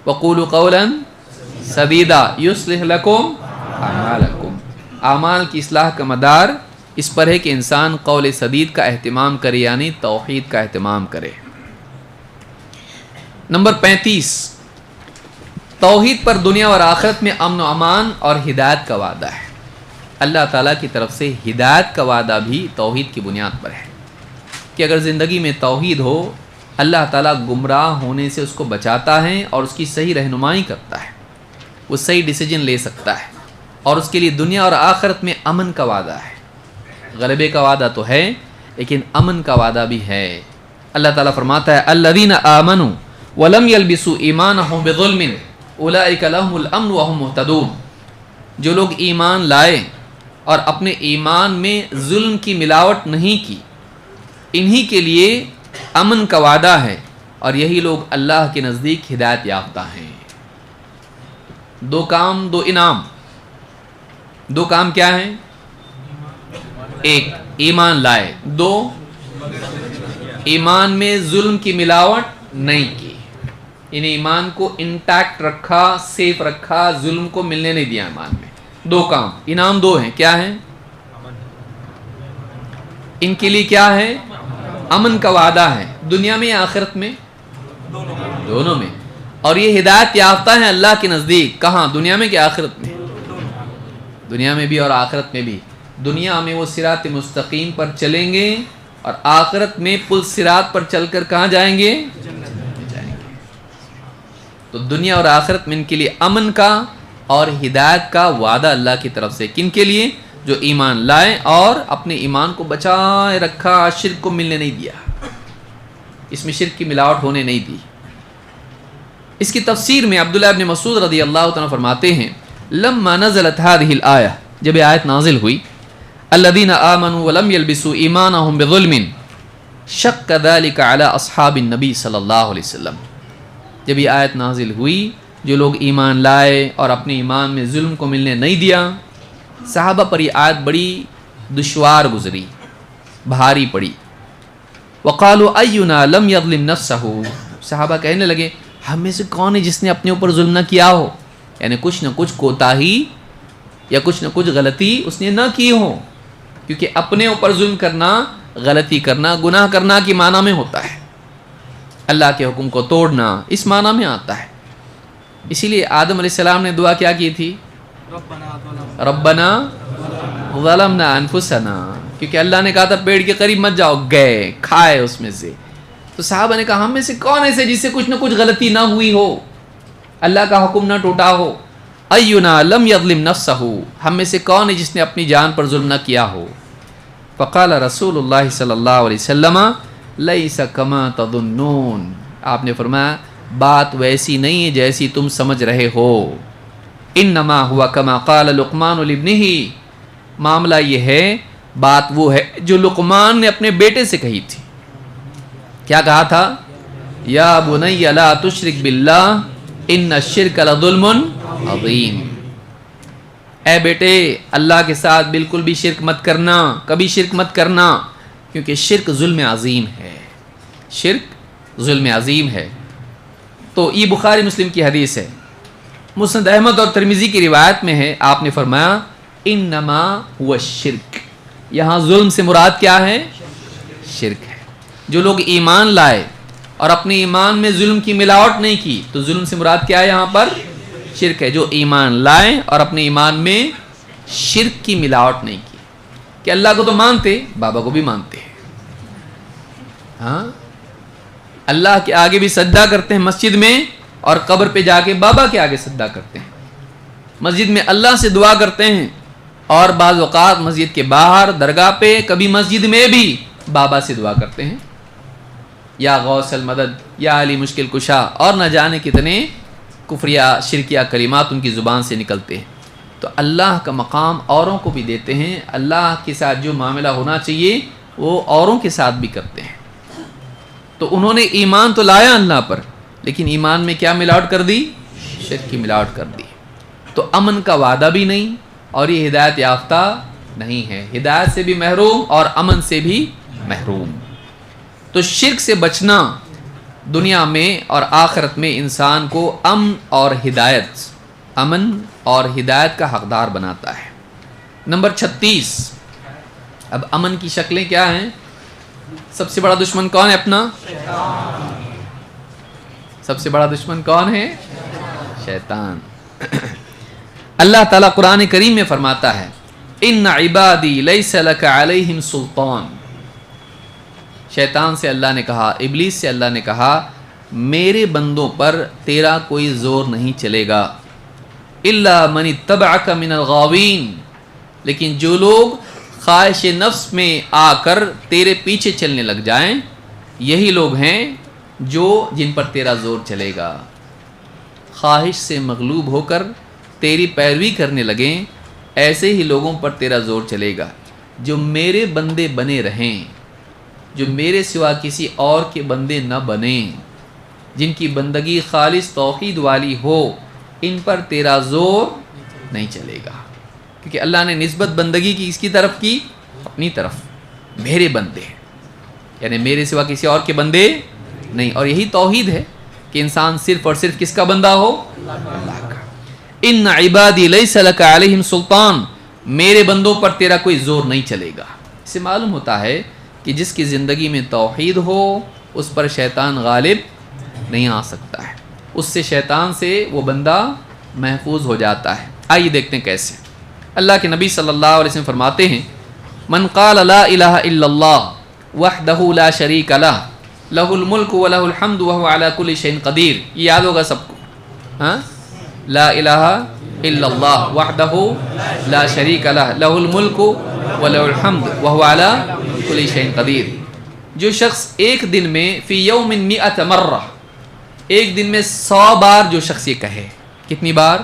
वक़ूलू क़ौलन सदीदा युस्लिह लकुम अमालकुम। आमाल की इस्लाह का मदार इस पर है कि इंसान कौल सदीद का एहतमाम करे, यानी तौहीद का एहतमाम करे। नंबर 35, तौहीद पर दुनिया और आखिरत में अमन व अमान और हिदायत का वादा है। अल्लाह ताला की तरफ से हिदायत का वादा भी तौहीद की बुनियाद पर है कि अगर ज़िंदगी में तौहीद हो, अल्लाह ताला गुमराह होने से उसको बचाता है और उसकी सही रहनुमाई करता है, वो सही डिसीजन ले सकता है और उसके लिए दुनिया और आखिरत में अमन का वादा है। गलबे का वादा तो है, लेकिन अमन का वादा भी है। अल्लाह ताला फरमाता है अल्लज़ीना आमनू वलम यल्बिसू ईमानहुम बिज़ुल्मिन उलाइका लहुमुल अम्न व हुम मुहतदून। जो लोग ईमान लाए और अपने ईमान में जुल्म की मिलावट नहीं की, इन्हीं के लिए अमन का वादा है और यही लोग अल्लाह के नज़दीक हिदायत याफ्ता हैं। दो काम दो इनाम। दो काम क्या हैं? एक, ईमान लाए। दो, ईमान में जुल्म की मिलावट नहीं की, इन ईमान को इंटैक्ट रखा, सेफ रखा, जुल्म को मिलने नहीं दिया ईमान में। दो काम, इनाम दो हैं। क्या है? इनके लिए क्या है? अमन का वादा है, दुनिया में या आखिरत में? दोनों में। और ये हिदायत याफ्ता है अल्लाह के नज़दीक। कहाँ? दुनिया में कि आखिरत में? दुनिया में भी और आखिरत में भी। दुनिया में वो सिरात मुस्तकीम पर चलेंगे और आखिरत में पुल सिरात पर चलकर कहाँ जाएंगे? जाएंगे। तो दुनिया और आखिरत में इनके लिए अमन का और हिदायत का वादा अल्लाह की तरफ से। किन के लिए? जो ईमान लाए और अपने ईमान को बचाए रखा, शिर्क को मिलने नहीं दिया, इसमें शिर्क की मिलावट होने नहीं दी। इसकी तफसीर में अब्दुल्लाह इब्न मसूद रज़ी अल्लाह तआला फरमाते हैं लम्मा नज़लत हाज़िहिल आया, जब ये आयत नाजिल हुई अल्लज़ीना आमनू वलम यल्बिसू ईमानहुम बिज़ुल्मिन शक्क ज़ालिका अला अस्हाबिन नबी सल्लल्लाहु अलैहि वसल्लम। जब ये आयत नाजिल हुई, जो लोग ईमान लाए और अपने ईमान में जुल्म को मिलने नहीं दिया, सहाबा पर यह आयत बड़ी दुश्वार गुजरी, भारी पड़ी। वक़ालू अय्युना लम यज़लिम नफ्सहू। सहाबा कहने लगे, हम में से कौन है जिसने अपने ऊपर जुल्म न किया हो, यानी कुछ न कुछ कोताही या कुछ न कुछ गलती उसने न की हो, क्योंकि अपने ऊपर जुल्म करना, गलती करना, गुनाह करना की माना में होता है। अल्लाह के हुक्म को तोड़ना इस माना में आता है। इसीलिए आदम अलैहिस्सलाम ने दुआ क्या की थी? रब्बना ज़लमना अनफुसना, क्योंकि अल्लाह ने कहा था पेड़ के करीब मत जाओ, गए खाए उसमें से। तो साहबा ने कहा हम में से कौन ऐसे जिससे कुछ न कुछ गलती ना हुई हो, अल्लाह का हुक्म ना टूटा हो। अय्युना लम यज़लिम नफ्सहू, हम में से कौन है जिसने अपनी जान पर जुल्म ना किया हो। फ़क़ाल रसूलुल्लाह सल्लल्लाहु अलैहि वसल्लम लैसा कमा तज़ुन्नून। आपने फरमाया बात वैसी नहीं है जैसी तुम समझ रहे हो। इन्नमा हुआ कमा क़ाल लुक़मान लिब्निही। मामला ये है, बात वो है जो लुक़मान ने अपने बेटे से कही थी। क्या कहा था? या बुनय्या ला तुश्रिक बिल्लाह इन्न शिर्क लज़ुल्मुन अज़ीम। ए बेटे, अल्लाह के साथ बिल्कुल भी शिर्क मत करना, कभी शिर्क मत करना, क्योंकि शिर्क जुल्म अज़ीम है। शिर्क जुल्म अज़ीम है। तो ये बुखारी मुस्लिम की हदीस है। मुस्नद अहमद और तिरमिज़ी की रिवायत में है, आपने फरमाया इन्नमा हुवा शिर्क। यहाँ जुल्म से मुराद क्या है? शिर्क है। जो लोग ईमान लाए और अपने ईमान में जुल्म की मिलावट नहीं की, तो जुल्म से मुराद क्या है? यहाँ पर शिर्क है। जो ईमान लाए और अपने ईमान में शिर्क की मिलावट नहीं की, कि अल्लाह को तो मानते, बाबा को भी मानते हैं, हाँ, अल्लाह के आगे भी सजदा करते हैं मस्जिद में, और कब्र पे जाके बाबा के आगे सजदा करते हैं। मस्जिद में अल्लाह से दुआ करते हैं, और बाज़ औक़ात मस्जिद के बाहर दरगाह पे, कभी मस्जिद में भी बाबा से दुआ करते हैं, या गौसल मदद, या अली मुश्किल कुशा, और न जाने कितने कुफ्रिया शिरकिया कलिमात उनकी ज़ुबान से निकलते हैं। तो अल्लाह का मकाम औरों को भी देते हैं। अल्लाह के साथ जो मामला होना चाहिए वो औरों के साथ भी करते हैं। तो उन्होंने ईमान तो लाया अल्लाह पर, लेकिन ईमान में क्या मिलावट कर दी? शिर्क की मिलावट कर दी। तो अमन का वादा भी नहीं, और ये हिदायत याफ्ता नहीं है। हिदायत से भी महरूम और अमन से भी महरूम। तो शिर्क से बचना دنیا میں اور آخرت میں انسان کو امن اور ہدایت کا حقدار بناتا ہے۔ نمبر 36، اب امن کی شکلیں کیا ہیں؟ سب سے بڑا دشمن کون ہے اپنا؟ سب سے بڑا دشمن کون ہے؟ شیطان۔ اللہ تعالیٰ قرآن کریم میں فرماتا ہے ان عبادی لیس لک علیہم سلطان۔ شیطان سے اللہ نے کہا، ابلیس سے اللہ نے کہا میرے بندوں پر تیرا کوئی زور نہیں چلے گا، الا من اتبعک من الغاوین، لیکن جو لوگ خواہش نفس میں آ کر تیرے پیچھے چلنے لگ جائیں یہی لوگ ہیں جن پر تیرا زور چلے گا۔ خواہش سے مغلوب ہو کر تیری پیروی کرنے لگیں ایسے ہی لوگوں پر تیرا زور چلے گا۔ جو میرے بندے بنے رہیں، جو میرے سوا کسی اور کے بندے نہ بنیں، جن کی بندگی خالص توحید والی ہو، ان پر تیرا زور نہیں چلے گا، کیونکہ اللہ نے نسبت بندگی کی اس کی طرف کی، اپنی طرف، میرے بندے، یعنی میرے سوا کسی اور کے بندے نہیں۔ اور یہی توحید ہے کہ انسان صرف اور صرف کس کا بندہ ہو؟ اللہ کا۔ ان عبادی لیس لک علیہم سلطان، میرے بندوں پر تیرا کوئی زور نہیں چلے گا۔ اس سے معلوم ہوتا ہے کہ جس کی زندگی میں توحید ہو اس پر شیطان غالب نہیں آ سکتا ہے، اس سے شیطان سے وہ بندہ محفوظ ہو جاتا ہے۔ آئیے دیکھتے ہیں کیسے۔ اللہ کے نبی صلی اللہ علیہ وسلم فرماتے ہیں من قال لا الہ الا اللہ وحدہ لا شریک لہ لہ الملک و لہ الحمد وہو علی کل شیء قدیر۔ یہ یاد ہوگا سب کو، ہاں؟ لا الہ الا اللہ وحدہ لا شریک لہ لہ الملک و لہ الحمد وہو علی کل شیء قدیر۔ جو شخص ایک دن میں فی یوم 100 مرہ، ایک دن میں 100 بار جو شخص یہ کہے، کتنی بار؟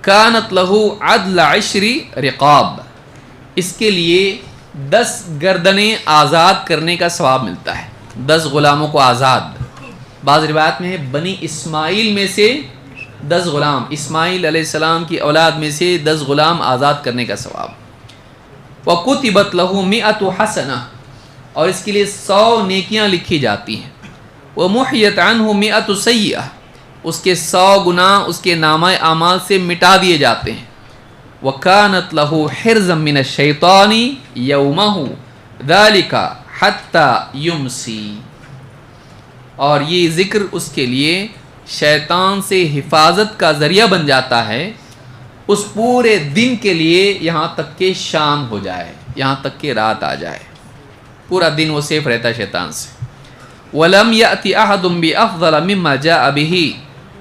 کانت لہو عدل 10 رقاب، اس کے لیے 10 گردنیں آزاد کرنے کا ثواب ملتا ہے، 10 غلاموں کو آزاد۔ بعض روایت میں ہے بنی اسماعیل میں سے 10 غلام، اسماعیل علیہ السلام کی اولاد میں سے 10 غلام آزاد کرنے کا ثواب۔ وَكُتِبَتْ لَهُ 100 حسنہ، اور اس کے لیے 100 نیکیاں لکھی جاتی ہیں۔ وَمُحْيَتْ عَنْهُ 100 سیئہ، اس کے 100 گناہ اس کے نامہ اعمال سے مٹا دیے جاتے ہیں۔ وَكَانَتْ لَهُ حِرْزًا مِّنَ الشَّيْطَانِ يَوْمَهُ ذَلِكَ حَتَّى يُمْسِي، اور یہ ذکر اس کے لیے شیطان سے حفاظت کا ذریعہ بن جاتا ہے اس پورے دن کے لیے، یہاں تک کہ شام ہو جائے، یہاں تک کہ رات آ جائے، پورا دن وہ سیف رہتا ہے شیطان سے۔ وَلَمْ يَأْتِ أَحَدٌ بِأَفْضَلَ مِمَّا جَاءَ بِهِ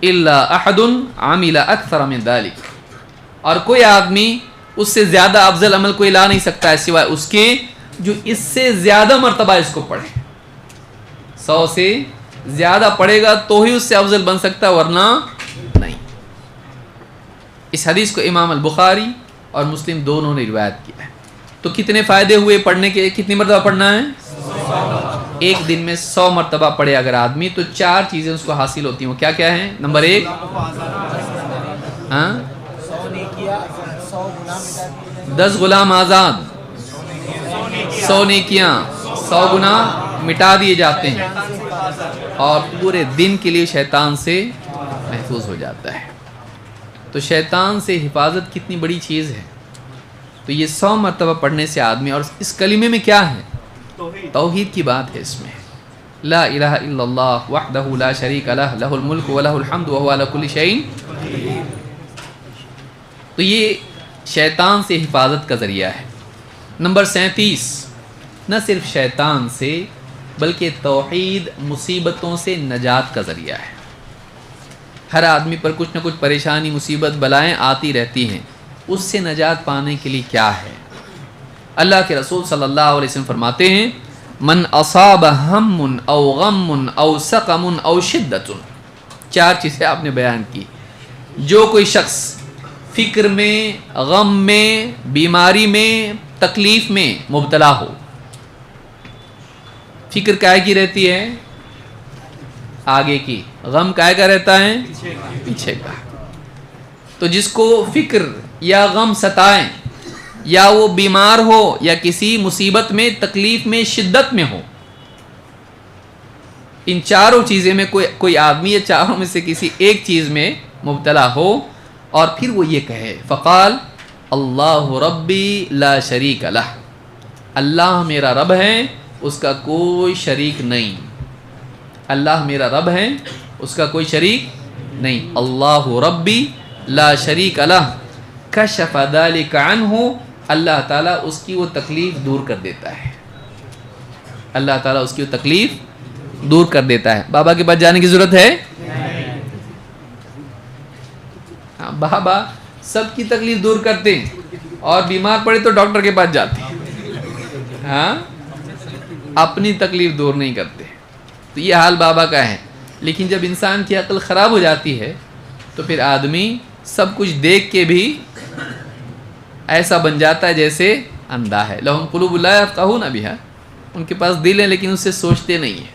إِلَّا أَحَدٌ عَمِلَ أَكْثَرَ مِنْ ذَلِكَ، اور کوئی آدمی اس سے زیادہ افضل عمل کوئی لا نہیں سکتا ہے سوائے اس کے جو اس سے زیادہ مرتبہ اس کو پڑھے۔ 100 سے زیادہ پڑھے گا تو ہی اس سے افضل بن سکتا ہے، ورنہ نہیں۔ اس حدیث کو امام البخاری اور مسلم دونوں نے روایت کیا ہے۔ تو کتنے فائدے ہوئے پڑھنے کے؟ کتنی مرتبہ پڑھنا ہے؟ ایک دن میں 100 مرتبہ پڑھے اگر آدمی تو 4 چیزیں اس کو حاصل ہوتی ہیں۔ وہ کیا کیا ہیں؟ نمبر 1، 10 غلام آزاد، 100 نیکیاں، 100 گناہ مٹا دیے جاتے ہیں، اور پورے دن کے لیے شیطان سے محفوظ ہو جاتا ہے۔ تو شیطان سے حفاظت کتنی بڑی چیز ہے۔ تو یہ 100 مرتبہ پڑھنے سے آدمی، اور اس کلمے میں کیا ہے؟ توحید کی بات ہے اس میں، لا الہ الا اللہ وحدہ لا شریک لہ لہ الملک و لہ الحمد وہو علی کل شیء۔ تو یہ شیطان سے حفاظت کا ذریعہ ہے۔ نمبر 37، نہ صرف شیطان سے بلکہ توحید مصیبتوں سے نجات کا ذریعہ ہے۔ ہر آدمی پر کچھ نہ کچھ پریشانی، مصیبت، بلائیں آتی رہتی ہیں، اس سے نجات پانے کے لیے کیا ہے؟ اللہ کے رسول صلی اللہ علیہ وسلم فرماتے ہیں من اصاب ہم او غم او سقم او شدت، 4 چیزیں آپ نے بیان کی۔ جو کوئی شخص فکر میں، غم میں، بیماری میں، تکلیف میں مبتلا ہو، فکر کائے کی رہتی ہے؟ آگے کی۔ غم کائے کا رہتا ہے؟ پیچھے کا۔ تو جس کو فکر یا غم ستائیں، یا وہ بیمار ہو یا کسی مصیبت میں، تکلیف میں، شدت میں ہو، ان چاروں چیزیں میں کوئی آدمی یا چاروں میں سے کسی ایک چیز میں مبتلا ہو اور پھر وہ یہ کہے فقال اللہ ربی لا شریک لہ، اللہ میرا رب ہے اس کا کوئی شریک نہیں، اللہ میرا رب ہے اس کا کوئی شریک نہیں، اللہ ربی لا شریک لہ کشف ذلک عنہ، اللہ تعالیٰ اس کی وہ تکلیف دور کر دیتا ہے، اللہ تعالیٰ اس کی وہ تکلیف دور کر دیتا ہے۔ بابا کے پاس جانے کی ضرورت ہے؟ ہاں، بابا سب کی تکلیف دور کرتے ہیں اور بیمار پڑے تو ڈاکٹر کے پاس جاتے ہیں، ہاں اپنی تکلیف دور نہیں کرتے۔ تو یہ حال بابا کا ہے، لیکن جب انسان کی عقل خراب ہو جاتی ہے تو پھر آدمی سب کچھ دیکھ کے بھی ایسا بن جاتا ہے جیسے اندھا ہے۔ لہم قلوب لا یفقہون بہا، ان کے پاس دل ہے لیکن اس سے سوچتے نہیں ہیں۔